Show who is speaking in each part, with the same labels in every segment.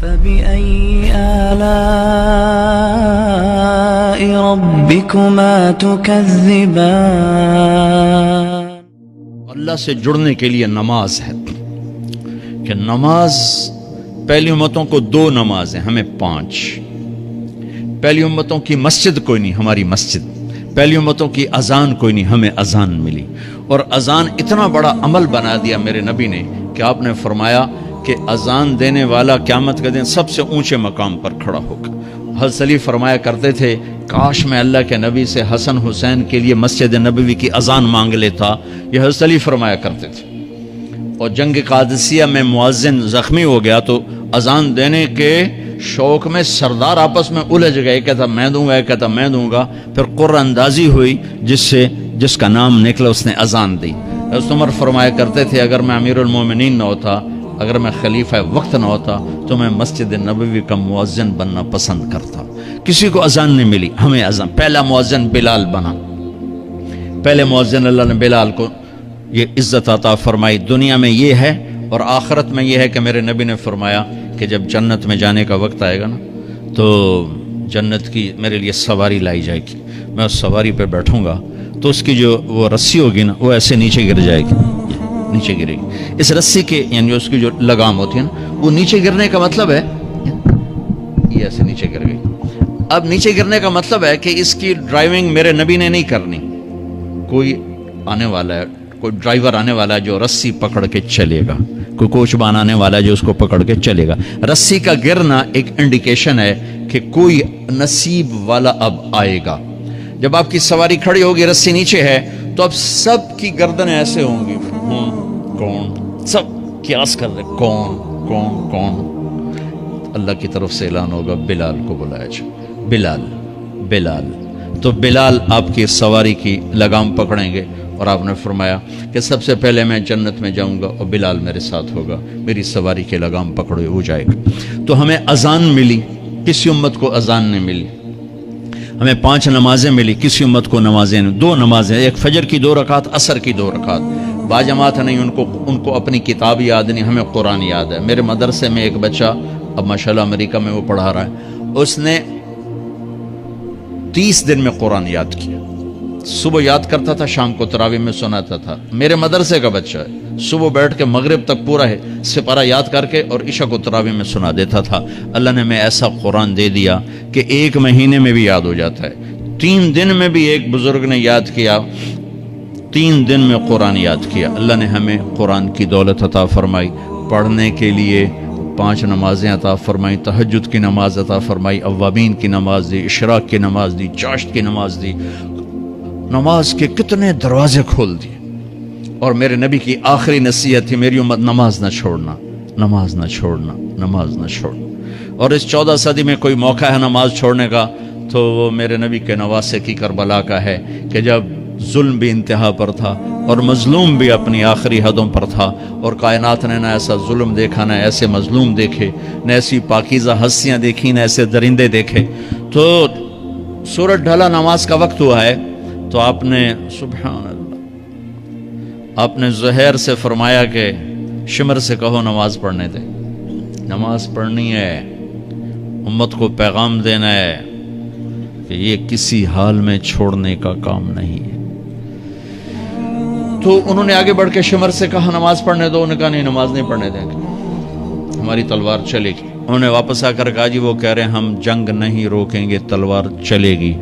Speaker 1: فبأي آلاء ربكما تكذبان.
Speaker 2: اللہ سے جڑنے کے لیے نماز ہے کہ نماز پہلی امتوں کو 2 نماز ہیں، ہمیں 5. پہلی امتوں کی مسجد کوئی نہیں، ہماری مسجد. پہلی امتوں کی اذان کوئی نہیں، ہمیں اذان ملی. اور اذان اتنا بڑا عمل بنا دیا میرے نبی نے کہ آپ نے فرمایا کہ اذان دینے والا قیامت کے دن سب سے اونچے مقام پر کھڑا ہوگا. حضرت علی فرمایا کرتے تھے کاش میں اللہ کے نبی سے حسن حسین کے لیے مسجد نبوی کی اذان مانگ لیتا. یہ حضرت علی فرمایا کرتے تھے. اور جنگ قادسیہ میں مؤذن زخمی ہو گیا تو اذان دینے کے شوق میں سردار آپس میں الجھ گئے، کہتا میں دوں گا، کہتا میں دوں گا. پھر قرہ اندازی ہوئی جس کا نام نکلا اس نے اذان دی. حضرت عمر فرمایا کرتے تھے اگر میں امیر المومنین نہ ہوتا، اگر میں خلیفہ وقت نہ ہوتا تو میں مسجد نبوی کا مؤذن بننا پسند کرتا. کسی کو اذان نہیں ملی، ہمیں اذان. پہلا مؤذن بلال بنا. پہلے مؤذن اللہ نے بلال کو یہ عزت عطا فرمائی. دنیا میں یہ ہے اور آخرت میں یہ ہے کہ میرے نبی نے فرمایا کہ جب جنت میں جانے کا وقت آئے گا نا تو جنت کی میرے لیے سواری لائی جائے گی. میں اس سواری پہ بیٹھوں گا تو اس کی جو وہ رسی ہوگی نا وہ ایسے نیچے گر جائے گی، نیچے گرے گی. اس رسی کے یعنی اس کی جو لگام ہوتی ہے نا وہ نیچے گرنے کا مطلب ہے یہ ایسے نیچے گر گئی. اب نیچے گرنے کا مطلب ہے کہ اس کی ڈرائیونگ میرے نبی نے نہیں کرنی. کوئی آنے والا ہے، کوئی ڈرائیور آنے والا ہے جو رسی پکڑ کے چلے گا، کوئی کوچبان آنے والا ہے جو اس کو پکڑ کے چلے گا. رسی کا گرنا ایک انڈیکیشن ہے کہ کوئی نصیب والا اب آئے گا. جب آپ کی سواری کھڑی ہوگی رسی نیچے ہے تو اب سب کی گردنیں ایسے ہوں گی. کون؟ سب قیاس کر رہے کون کون کون. اللہ کی طرف سے اعلان ہوگا بلال کو بلایا جائے. بلال بلال. تو بلال آپ کی سواری کی لگام پکڑیں گے اور آپ نے فرمایا کہ سب سے پہلے میں جنت میں جاؤں گا اور بلال میرے ساتھ ہوگا، میری سواری کے لگام پکڑے ہو جائے گا. تو ہمیں اذان ملی، کسی امت کو اذان نہیں ملی. ہمیں 5 نمازیں ملی، کسی امت کو نمازیں نہیں. 2 نمازیں، ایک فجر کی 2 رکعت، عصر کی 2 رکعت. باجماعت نہیں، ان کو اپنی کتاب یاد نہیں، ہمیں قرآن یاد ہے. میرے مدرسے میں ایک بچہ اب ماشاءاللہ امریکہ میں وہ پڑھا رہا ہے، اس نے 30 دن میں قرآن یاد کیا. صبح یاد کرتا تھا، شام کو تراویح میں سناتا تھا. میرے مدرسے کا بچہ ہے، صبح بیٹھ کے مغرب تک پورا ہے سپارہ یاد کر کے اور عشاء کو تراویح میں سنا دیتا تھا. اللہ نے میں ایسا قرآن دے دیا کہ 1 مہینے میں بھی یاد ہو جاتا ہے. 3 دن میں بھی ایک بزرگ نے یاد کیا، 3 دن میں قرآن یاد کیا. اللہ نے ہمیں قرآن کی دولت عطا فرمائی. پڑھنے کے لیے 5 نمازیں عطا فرمائی، تہجد کی نماز عطا فرمائی، اوابین کی نماز دی، اشراق کی نماز دی، چاشت کی نماز دی. نماز کے کتنے دروازے کھول دیے. اور میرے نبی کی آخری نصیحت تھی میری امت نماز نہ چھوڑنا، نماز نہ چھوڑنا، نماز نہ چھوڑنا. اور اس 14 صدی میں کوئی موقع ہے نماز چھوڑنے کا تو وہ میرے نبی کے نواسے کی کربلا کا ہے کہ جب ظلم بھی انتہا پر تھا اور مظلوم بھی اپنی آخری حدوں پر تھا اور کائنات نے نہ ایسا ظلم دیکھا، نہ ایسے مظلوم دیکھے، نہ ایسی پاکیزہ ہستیاں دیکھی، نہ ایسے درندے دیکھے. تو سورج ڈھلا، نماز کا وقت ہوا ہے تو آپ نے سبحان اللہ، آپ نے زہیر سے فرمایا کہ شمر سے کہو نماز پڑھنے دے. نماز پڑھنی ہے، امت کو پیغام دینا ہے کہ یہ کسی حال میں چھوڑنے کا کام نہیں ہے. تو انہوں نے آگے بڑھ کے شمر سے کہا نماز پڑھنے دو. انہوں نے کہا نہیں، نماز نہیں پڑھنے دیں گے، ہماری تلوار چلے گی. انہوں نے واپس آ کر کہا جی وہ کہہ رہے ہیں ہم جنگ نہیں روکیں گے، تلوار چلے گی.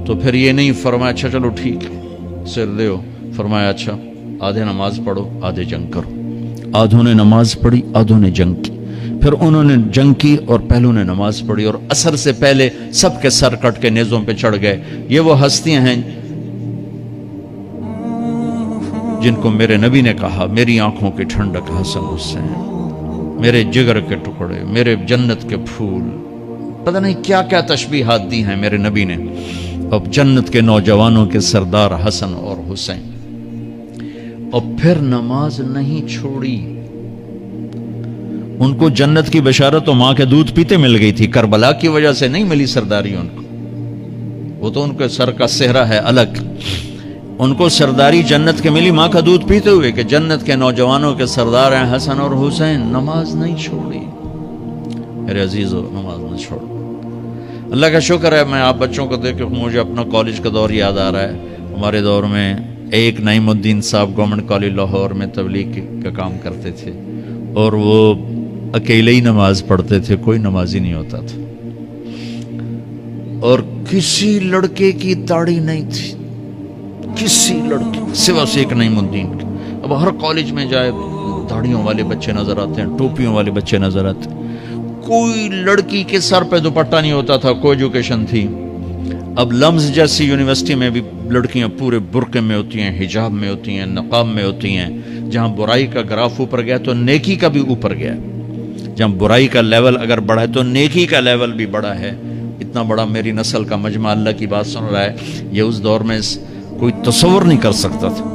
Speaker 2: تو پھر یہ نہیں فرمایا اچھا چلو ٹھیک ہے سر دے ہو، فرمایا اچھا آدھے نماز پڑھو آدھے جنگ کرو. آدھوں نے نماز پڑھی، آدھوں نے جنگ کی. پھر انہوں نے جنگ کی اور پہلوں نے نماز پڑھی اور عصر سے پہلے سب کے سر کٹ کے نیزوں پہ چڑھ گئے. یہ وہ ہستیاں ہیں جن کو میرے نبی نے کہا میری آنکھوں کی ٹھنڈک حسن حسین، میرے جگر کے ٹکڑے، میرے جنت کے پھول. پتہ نہیں کیا کیا تشبیہات دی ہیں میرے نبی نے. اب جنت کے نوجوانوں کے سردار حسن اور حسین. اور پھر نماز نہیں چھوڑی. ان کو جنت کی بشارت تو ماں کے دودھ پیتے مل گئی تھی، کربلا کی وجہ سے نہیں ملی سرداری ان کو. وہ تو ان کے سر کا صحرا ہے الگ. ان کو سرداری جنت کے ملی ماں کا دودھ پیتے ہوئے کہ جنت کے نوجوانوں کے سردار ہیں حسن اور حسین. نماز نہیں چھوڑی. میرے عزیزو نماز نہ چھوڑو۔ اللہ کا شکر ہے، میں آپ بچوں کو دیکھ کے مجھے اپنا کالج کا دور یاد آ رہا ہے۔ ہمارے دور میں ایک نعیم الدین صاحب گورنمنٹ کالج لاہور میں تبلیغ کا کام کرتے تھے، اور وہ اکیلے ہی نماز پڑھتے تھے، کوئی نمازی نہیں ہوتا تھا، اور کسی لڑکے کی داڑھی نہیں تھی، کسی لڑکی سوا سے ایک نعیم الدین کی۔ اب ہر کالج میں جائے داڑھیوں والے بچے نظر آتے ہیں، ٹوپیوں والے بچے نظر آتے ہیں، کوئی لڑکی کے سر پہ دوپٹہ نہیں ہوتا تھا، کوئی ایجوکیشن تھی۔ اب لمز جیسی یونیورسٹی میں بھی لڑکیاں پورے برقعے میں ہوتی ہیں، حجاب میں ہوتی ہیں، نقاب میں ہوتی ہیں۔ جہاں برائی کا گراف اوپر گیا تو نیکی کا بھی اوپر گیا، جہاں برائی کا لیول اگر بڑھا ہے تو نیکی کا لیول بھی بڑا ہے۔ اتنا بڑا میری نسل کا مجمع اللہ کی بات سن رہا ہے، یہ اس دور میں کوئی تصور نہیں کر سکتا تھا۔